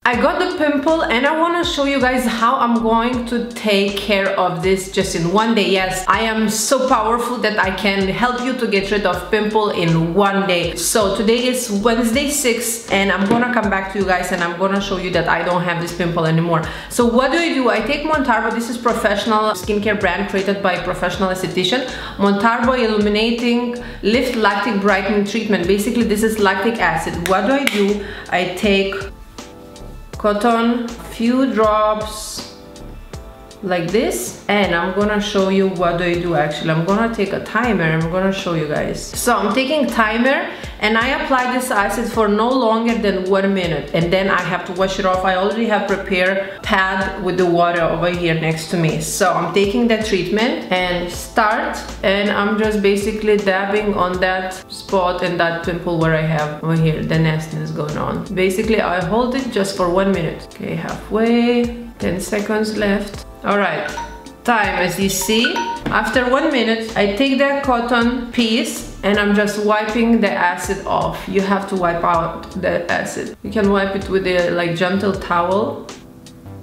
I got the pimple and I want to show you guys how I'm going to take care of this just in one day. Yes, I am so powerful that I can help you to get rid of pimple in one day. So today is Wednesday 6 and I'm gonna come back to you guys and I'm gonna show you that I don't have this pimple anymore. So what do? I take Montarbo. This is professional skincare brand created by a professional esthetician. Montarbo Illuminating Lift Lactic Brightening Treatment. Basically this is lactic acid. What do? I take cotton, few drops like this, and I'm gonna show you what do. Actually, I'm gonna take a timer and I'm gonna show you guys. So I'm taking timer and I apply this acid for no longer than 1 minute, and then I have to wash it off. I already have prepared pad with the water over here next to me. So I'm taking that treatment and start, and I'm just basically dabbing on that spot and that pimple where I have over here the nastiness going on. Basically I hold it just for 1 minute. Okay, halfway, 10 seconds left. All right, time. As you see, after 1 minute I take that cotton piece and I'm just wiping the acid off. You have to wipe out the acid. You can wipe it with a like gentle towel,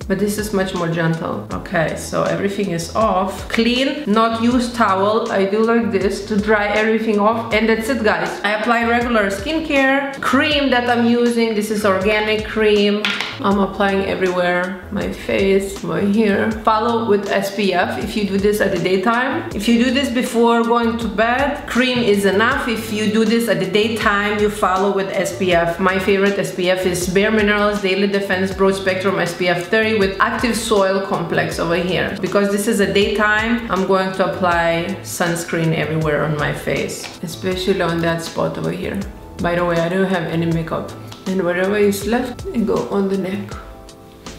but this is much more gentle. Okay, so everything is off. Clean, not use towel. I do like this to dry everything off, and that's it, guys. I apply regular skincare. Cream that I'm using, this is organic cream. I'm applying everywhere, my face, my hair. Follow with SPF if you do this at the daytime. If you do this before going to bed, cream is enough. If you do this at the daytime, you follow with SPF. My favorite SPF is Bare Minerals Daily Defense Broad Spectrum SPF 30 with active soil complex over here. Because this is a daytime, I'm going to apply sunscreen everywhere on my face, especially on that spot over here. By the way, I don't have any makeup, and whatever is left, it go on the neck.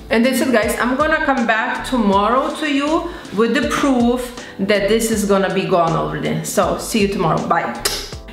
And that's it, guys. I'm gonna come back tomorrow to you with the proof that this is gonna be gone already. So see you tomorrow. Bye.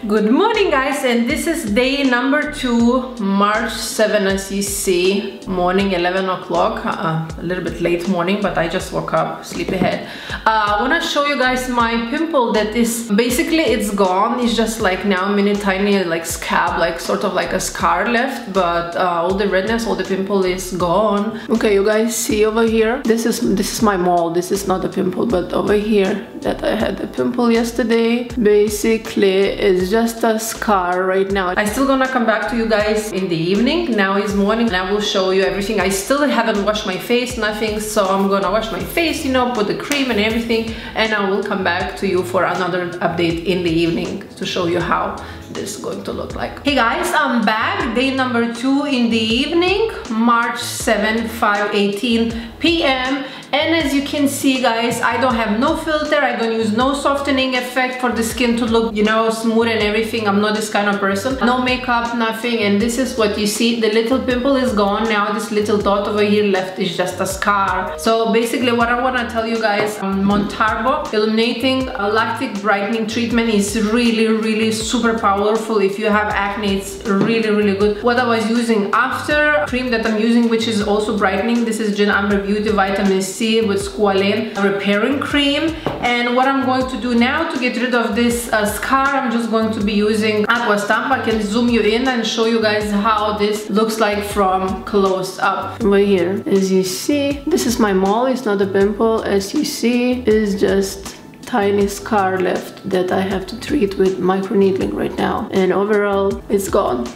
Good morning, guys, and this is day number 2, March 7, as you see, morning 11 o'clock, a little bit late morning, but I just woke up, sleepyhead. I want to show you guys my pimple that is basically it's gone. It's just like now mini tiny like scab, like sort of like a scar left, but all the redness, all the pimple is gone. Okay, you guys see over here, this is my mole. This is not a pimple, but over here that I had the pimple yesterday, basically is just a scar right now. I still gonna come back to you guys in the evening. Now is morning and I will show you everything. I still haven't washed my face, nothing, so I'm gonna wash my face, you know, put the cream and everything, and I will come back to you for another update in the evening to show you how this is going to look like. Hey guys, I'm back. Day number 2 in the evening, March 7, 5:18 p.m. And as you can see, guys, I don't have no filter. I don't use no softening effect for the skin to look, you know, smooth and everything. I'm not this kind of person. No makeup, nothing. And this is what you see. The little pimple is gone. Now this little dot over here left is just a scar. So basically what I want to tell you guys, Montarbo Illuminating Lactic Brightening Treatment is really super powerful. If you have acne, it's really good. What I was using after, cream that I'm using, which is also brightening, this is Gin Amber Beauty Vitamin C with squalane repairing cream. And what I'm going to do now to get rid of this scar, I'm just going to be using Aqua Stamp. I can zoom you in and show you guys how this looks like from close up. Right here, as you see, this is my mole. It's not a pimple. As you see, it's just tiny scar left that I have to treat with microneedling right now, and overall it's gone.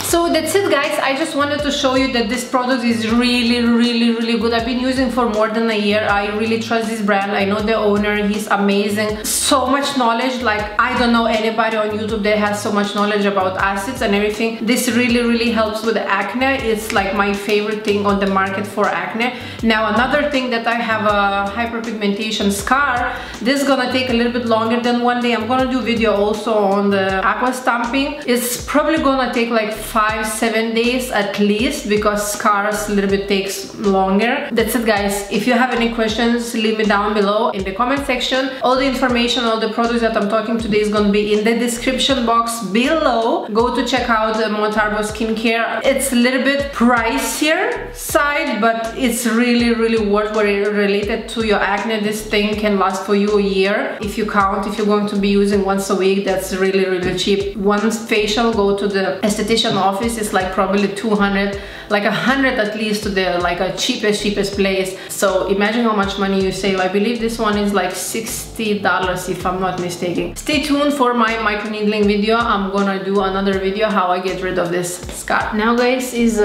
So that's it, guys. I just wanted to show you that this product is really good. I've been using for more than a year. I really trust this brand. I know the owner, he's amazing. So much knowledge, like I don't know anybody on YouTube that has so much knowledge about acids and everything. This really helps with acne. It's like my favorite thing on the market for acne. Now another thing that I have a hyperpigmentation scar. This is gonna take a little bit longer than 1 day. I'm gonna do video also on the aqua stamping. It's probably gonna take like 5-7 days at least, because scars a little bit takes longer. That's it, guys. If you have any questions, leave me down below in the comment section. All the information, all the products that I'm talking today is gonna be in the description box below. Go to check out Montarbo Skincare. It's a little bit pricier side, but it's really worth it. Related to your acne, this thing can last for you a year. If you count, if you're going to be using once a week, that's really cheap. One facial, go to the esthetician office is like probably 200, like 100 at least to the like a cheapest place. So imagine how much money you save. I believe this one is like $60 if I'm not mistaken. Stay tuned for my microneedling video. I'm gonna do another video how I get rid of this scar. Now guys, is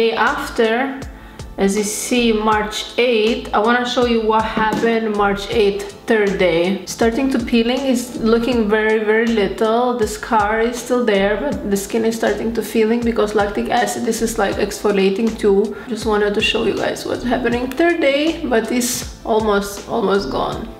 day after. As you see, March 8th, I want to show you what happened March 8th, third day. Starting to peeling, is looking very little. The scar is still there, but the skin is starting to feeling because lactic acid, this is like exfoliating too. Just wanted to show you guys what's happening third day, but it's almost gone.